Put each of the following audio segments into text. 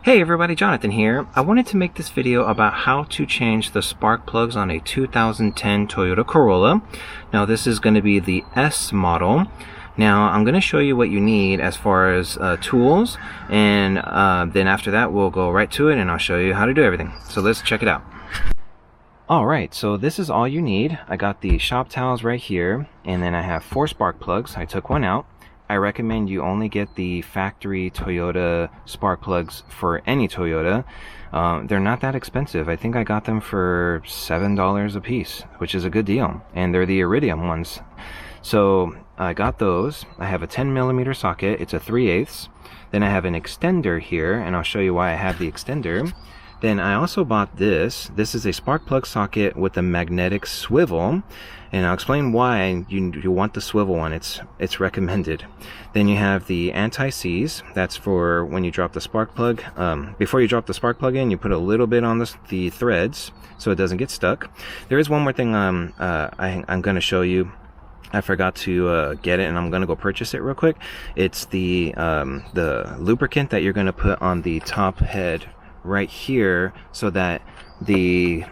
Hey everybody, Jonathan here. I wanted to make this video about how to change the spark plugs on a 2010 Toyota Corolla. Now this is going to be the S model. Now I'm going to show you what you need as far as tools, and then after that we'll go right to it and I'll show you how to do everything. So let's check it out. Alright, so this is all you need. I got the shop towels right here, and then I have 4 spark plugs. I took one out. I recommend you only get the factory Toyota spark plugs for any Toyota. They're not that expensive. I think I got them for $7 a piece, which is a good deal. And they're the iridium ones. So I got those. I have a 10mm socket. It's a 3/8. Then I have an extender here, and I'll show you why I have the extender. Then I also bought this. This is a spark plug socket with a magnetic swivel, and I'll explain why you want the swivel one. It's recommended. Then you have the anti-seize. That's for when you drop the spark plug. Before you drop the spark plug in, you put a little bit on the threads so it doesn't get stuck. There is one more thing I'm going to show you. I forgot to get it, and I'm gonna go purchase it real quick. It's the lubricant that you're gonna put on the top head right here, so that the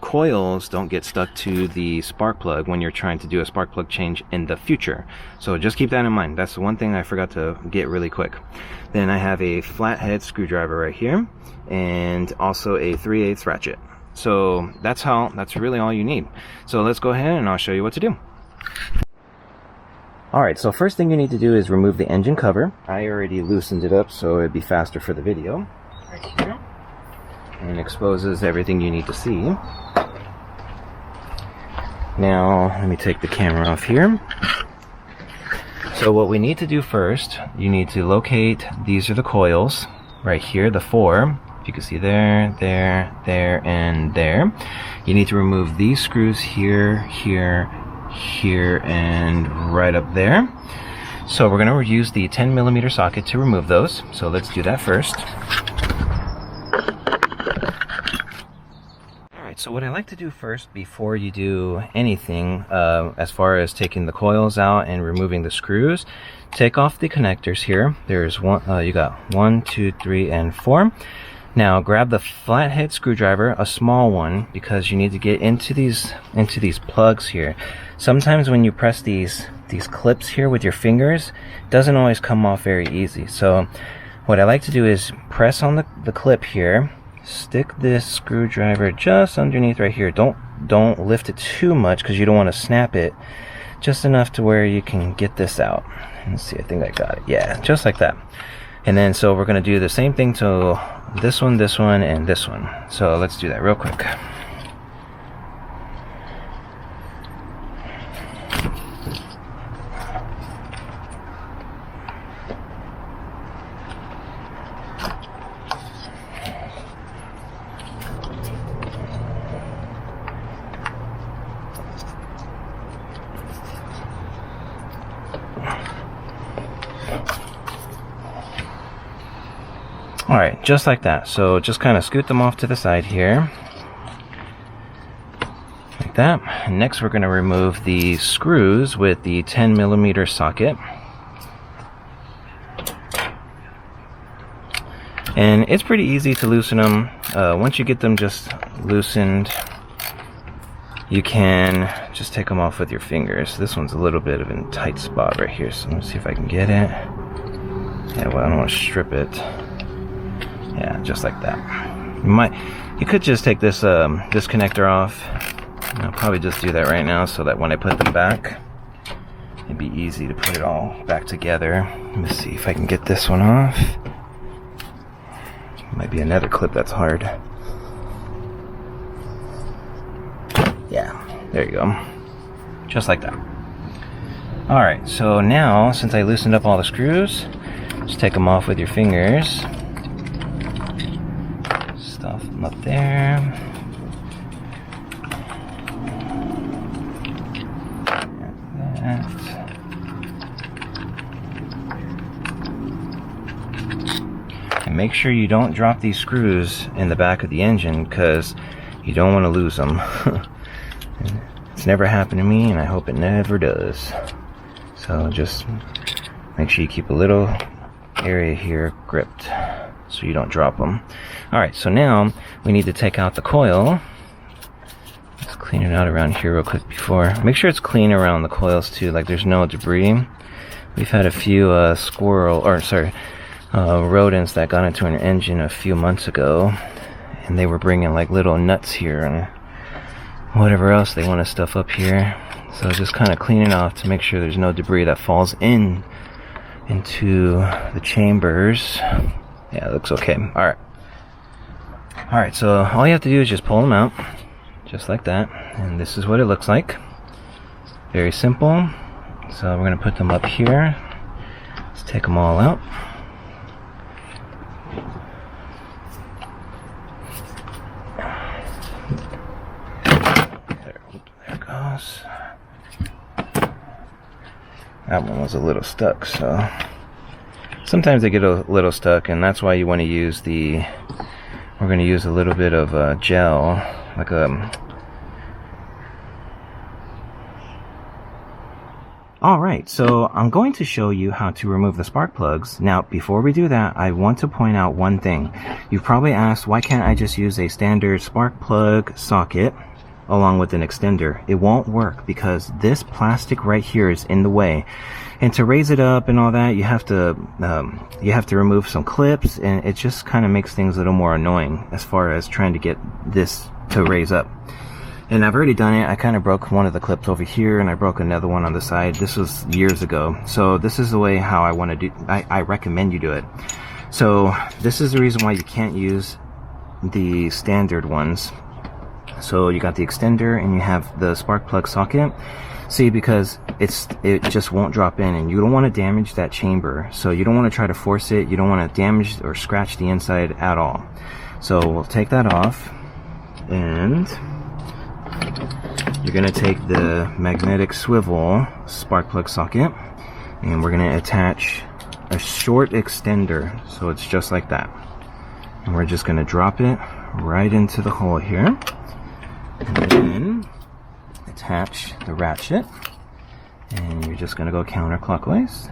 coils don't get stuck to the spark plug when you're trying to do a spark plug change in the future. So just keep that in mind. That's the one thing I forgot to get really quick. Then I have a flathead screwdriver right here, and also a 3/8 ratchet. So that's really all you need. So let's go ahead and I'll show you what to do. Alright, so first thing you need to do is remove the engine cover. I already loosened it up so it'd be faster for the video. Right here. And exposes everything you need to see. Now, let me take the camera off here. So what we need to do first, you need to locate, these are the coils, right here, the 4. If you can see there, there, and there. You need to remove these screws here, here, here, and right up there. So we're going to use the 10mm socket to remove those. So let's do that first. Alright, so what I like to do first before you do anything as far as taking the coils out and removing the screws, take off the connectors here. There's one, you got 1, 2, 3, and 4. Now grab the flathead screwdriver, a small one, because you need to get into these plugs here. Sometimes when you press these clips here with your fingers, it doesn't always come off very easy. So what I like to do is press on the clip here, stick this screwdriver just underneath right here. Don't lift it too much because you don't want to snap it. Just enough to where you can get this out. Let's see, I think I got it. Yeah, just like that. And then so we're going to do the same thing to this one, and this one. So let's do that real quick. Alright, just like that. So just kind of scoot them off to the side here. Like that. Next we're going to remove the screws with the 10mm socket. And it's pretty easy to loosen them. Once you get them just loosened, you can just take them off with your fingers. This one's a little bit of a tight spot right here, so let's see if I can get it. Yeah, well, I don't want to strip it. Yeah, just like that. You could just take this this connector off. I'll probably just do that right now so that when I put them back, it'd be easy to put it all back together. Let me see if I can get this one off. Might be another clip that's hard. Yeah, there you go. Just like that. Alright, so now, since I loosened up all the screws, just take them off with your fingers. Stuff them up there. Like that. And make sure you don't drop these screws in the back of the engine, because you don't want to lose them. It's never happened to me, and I hope it never does. So just make sure you keep a little area here gripped. so you don't drop them. Alright, so now we need to take out the coil. Let's clean it out around here real quick before. Make sure it's clean around the coils too, like there's no debris. We've had a few rodents that got into an engine a few months ago, and they were bringing like little nuts here and whatever else they want to stuff up here. So just kind of cleaning off to make sure there's no debris that falls into the chambers. Yeah, it looks okay. Alright, so all you have to do is just pull them out, just like that, and this is what it looks like. Very simple. So we're going to put them up here. Let's take them all out. There it goes. That one was a little stuck, so sometimes they get a little stuck, and that's why you want to use we're going to use a little bit of gel, like a Alright, so I'm going to show you how to remove the spark plugs. Now, before we do that, I want to point out one thing. You've probably asked, why can't I just use a standard spark plug socket along with an extender? It won't work because this plastic right here is in the way. And to raise it up and all that, you have to remove some clips, and it just kind of makes things a little more annoying as far as trying to get this to raise up. And I've already done it. I kind of broke one of the clips over here, and I broke another one on the side. This was years ago. So this is the way how I want to do. I recommend you do it. So this is the reason why you can't use the standard ones. So you got the extender and you have the spark plug socket. See, because it just won't drop in, and you don't want to damage that chamber. So you don't want to try to force it. You don't want to damage or scratch the inside at all. So we'll take that off, and you're going to take the magnetic swivel spark plug socket, and we're going to attach a short extender, so it's just like that. And we're just going to drop it right into the hole here, and then attach the ratchet, and you're just going to go counterclockwise.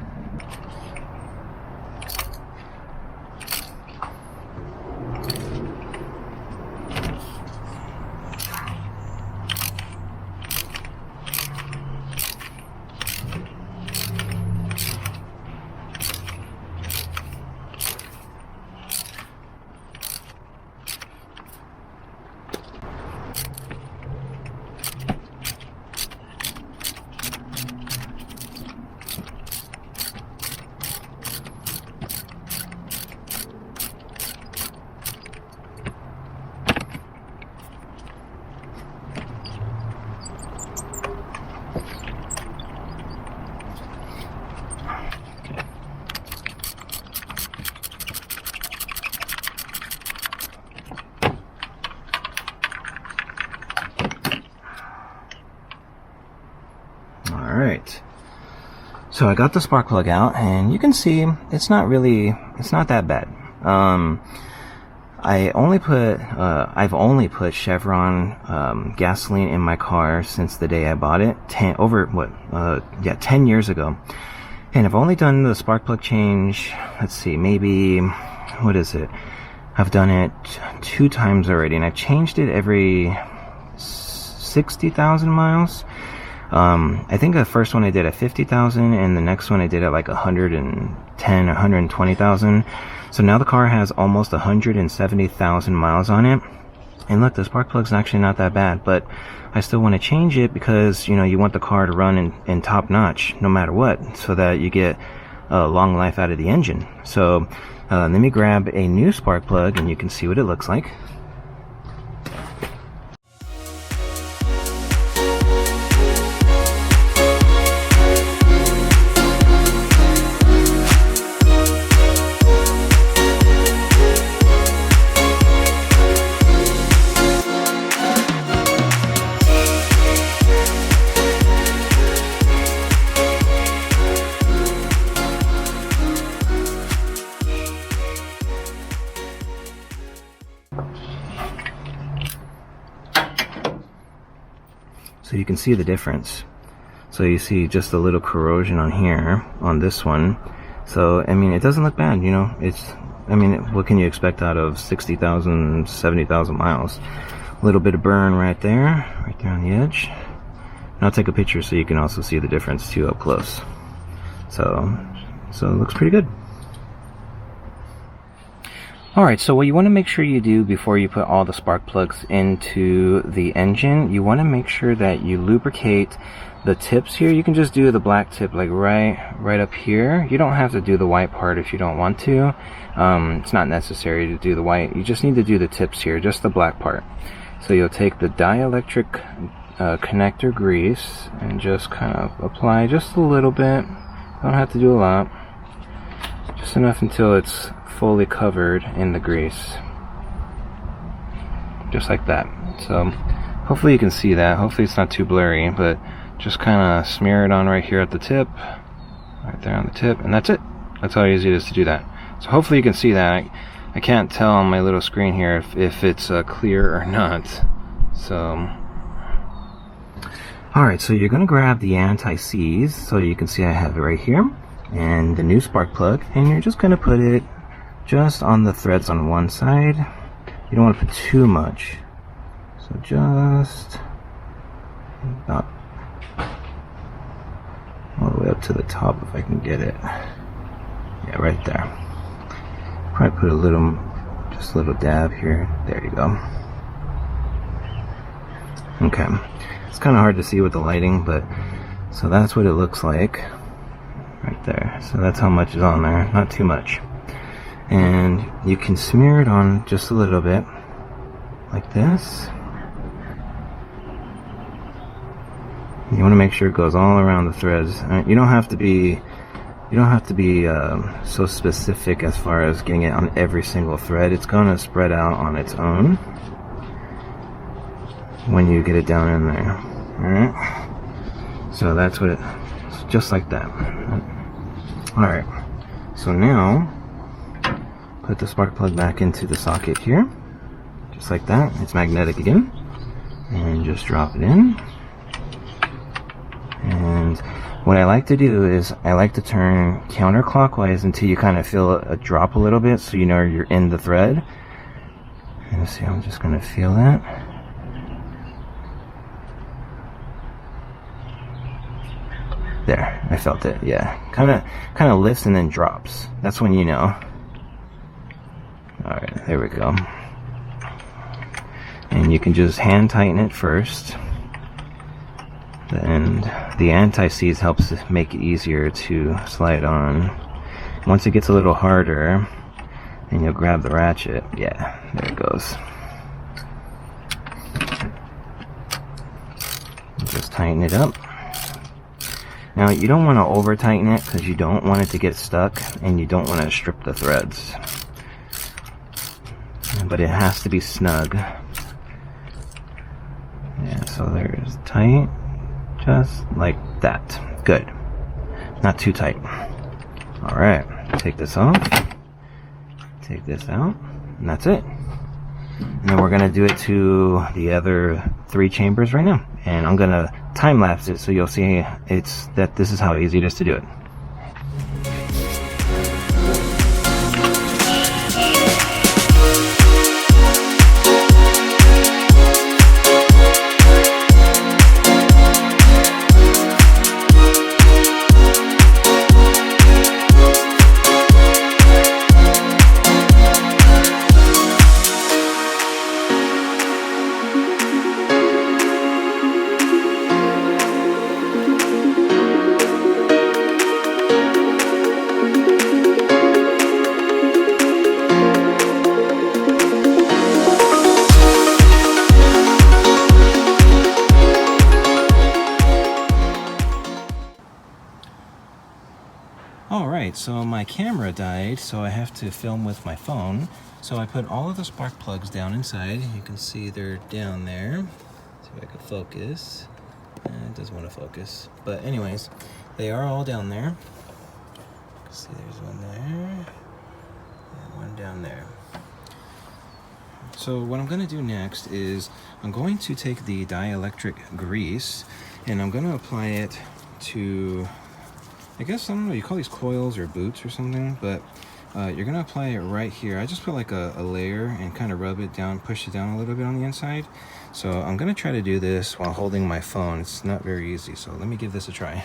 Alright, so I got the spark plug out, and you can see it's not that bad. I've only put Chevron gasoline in my car since the day I bought it, 10 years ago. And I've only done the spark plug change, let's see, maybe, what is it? I've done it 2 times already, and I've changed it every 60,000 miles. I think the first one I did at 50,000, and the next one I did at like 110 or 120,000. So now the car has almost 170,000 miles on it. And look, the spark plug's actually not that bad, but I still want to change it because, you know, you want the car to run in top notch no matter what, so that you get long life out of the engine. So let me grab a new spark plug and you can see what it looks like. So you can see the difference. So you see just a little corrosion on here, on this one. So, I mean, it doesn't look bad, you know, it's I mean, what can you expect out of 60,000, 70,000 miles? A little bit of burn right there on the edge. And I'll take a picture so you can also see the difference too up close. So it looks pretty good. Alright, so what you want to make sure you do before you put all the spark plugs into the engine, you want to make sure that you lubricate the tips here. You can just do the black tip like right up here. You don't have to do the white part if you don't want to. It's not necessary to do the white. You just need to do the tips here, just the black part. So you'll take the dielectric connector grease and just kind of apply just a little bit. Don't have to do a lot. Just enough until it's fully covered in the grease. Just like that. So hopefully you can see that. Hopefully it's not too blurry, but just kind of smear it on right here at the tip. Right there on the tip, and that's it. That's how easy it is to do that. So hopefully you can see that. I can't tell on my little screen here if it's clear or not. So alright, so you're going to grab the anti-seize, so you can see I have it right here, and the new spark plug, and you're just going to put it just on the threads on one side. You don't want to put too much, so just about all the way up to the top if I can get it. Yeah, right there. Probably put a little, just a little dab here. There you go. Okay, it's kind of hard to see with the lighting, but so that's what it looks like right there. So that's how much is on there, not too much. And you can smear it on just a little bit like this. You want to make sure it goes all around the threads. You don't have to be so specific as far as getting it on every single thread. It's going to spread out on its own when you get it down in there. Alright, so that's what it's just like that. Alright, so now put the spark plug back into the socket here, just like that. It's magnetic again, and just drop it in. And what I like to do is I like to turn counterclockwise until you kind of feel a drop a little bit, so you know you're in the thread. And see, I'm just going to feel that. There, I felt it. Yeah, kind of lifts and then drops. That's when you know. All right, there we go. And you can just hand tighten it first. And the anti-seize helps make it easier to slide on. Once it gets a little harder, and you'll grab the ratchet. Yeah, there it goes. Just tighten it up. Now you don't want to over tighten it because you don't want it to get stuck, and you don't want to strip the threads. But it has to be snug. Yeah, so there's tight. Just like that. Good. Not too tight. Alright, take this off. Take this out. And that's it. And then we're going to do it to the other 3 chambers right now. And I'm going to time lapse it so you'll see this is how easy it is to do it. Alright, so my camera died, so I have to film with my phone. So I put all of the spark plugs down inside. You can see they're down there. See if I can focus. It doesn't want to focus. But anyways, they are all down there. You can see there's one there and one down there. So what I'm going to do next is I'm going to take the dielectric grease and I'm going to apply it to, I guess, I don't know, you call these coils or boots or something, but you're gonna apply it right here. I just put like a layer and kind of rub it down, push it down a little bit on the inside. So I'm gonna try to do this while holding my phone. It's not very easy, so let me give this a try.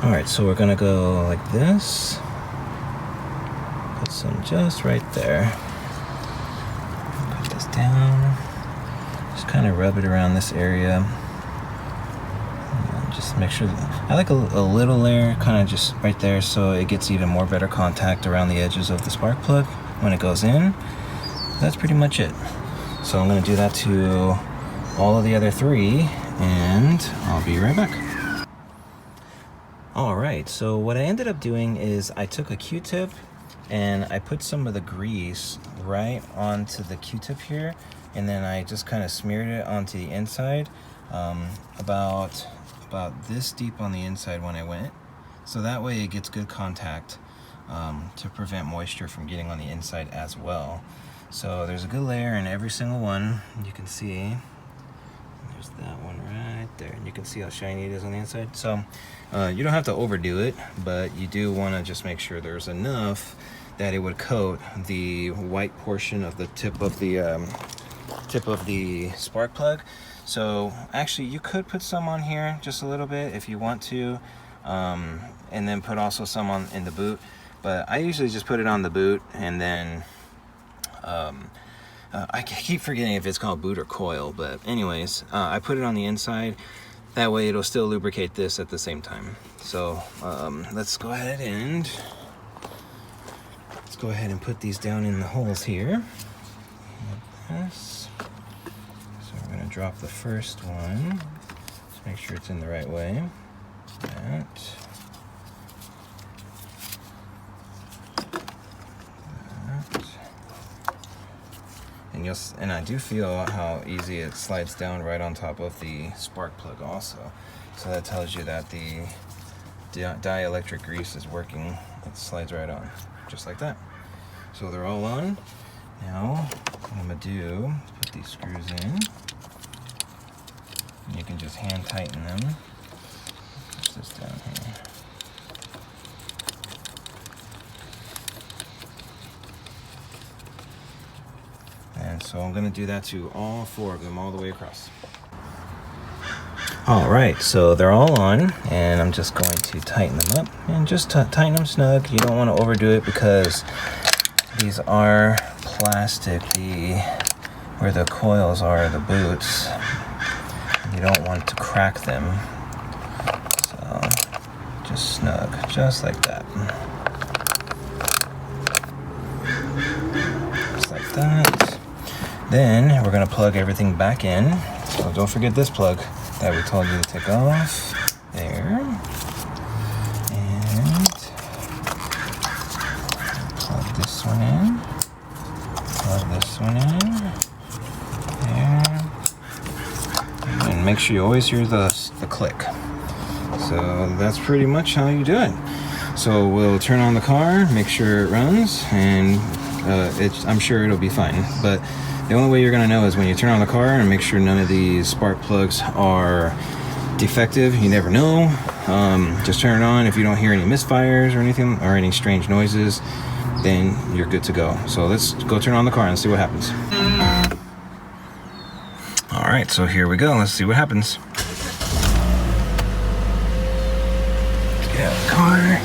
All right, so we're gonna go like this. Put some just right there. Put this down. Just kind of rub it around this area. And just make sure that, I like a little layer kind of just right there so it gets even more better contact around the edges of the spark plug when it goes in. That's pretty much it. So I'm going to do that to all of the other three, and I'll be right back. Alright, so what I ended up doing is I took a Q-tip and I put some of the grease right onto the Q-tip here, and then I just kind of smeared it onto the inside, about this deep on the inside when I went, so that way it gets good contact to prevent moisture from getting on the inside as well. So there's a good layer in every single one. You can see there's that one right there, and you can see how shiny it is on the inside. So you don't have to overdo it, but you do want to just make sure there's enough that it would coat the white portion of the tip of the spark plug. So actually you could put some on here just a little bit if you want to, and then put also some on in the boot, but I usually just put it on the boot, and then I keep forgetting if it's called boot or coil, but anyways, I put it on the inside. That way it'll still lubricate this at the same time. So let's go ahead and put these down in the holes here. Like this. So we're gonna drop the first one. Just make sure it's in the right way. That. And I do feel how easy it slides down right on top of the spark plug also. So that tells you that the dielectric grease is working. It slides right on, just like that. So they're all on. Now, what I'm gonna do is put these screws in. And you can just hand tighten them. Push this down here. And so I'm going to do that to all four of them all the way across. Alright, so they're all on, and I'm just going to tighten them up, and just tighten them snug. You don't want to overdo it because these are plastic, where the coils are, the boots. You don't want to crack them. So just snug, just like that. Just like that. Then we're going to plug everything back in. So don't forget this plug that we told you to take off. There. And plug this one in. Plug this one in. There. And make sure you always hear the click. So that's pretty much how you do it. So we'll turn on the car, make sure it runs, and I'm sure it'll be fine. But the only way you're going to know is when you turn on the car and make sure none of these spark plugs are defective. You never know. Just turn it on. If you don't hear any misfires or anything, or any strange noises, then you're good to go. So let's go turn on the car and see what happens. Alright, so here we go. Let's see what happens. Let's get out of the car.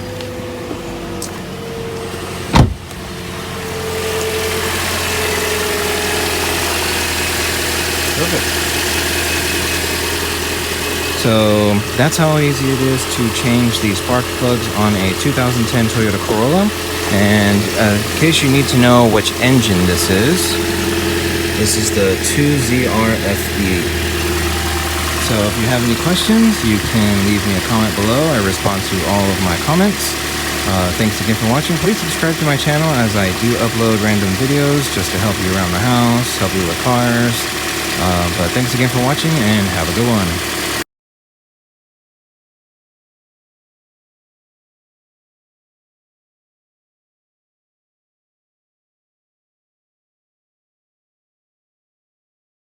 So that's how easy it is to change the spark plugs on a 2010 Toyota Corolla. And in case you need to know which engine this is the 2ZRFE. So if you have any questions, you can leave me a comment below. I respond to all of my comments. Thanks again for watching. Please subscribe to my channel as I do upload random videos just to help you around the house, help you with cars. But thanks again for watching, and have a good one.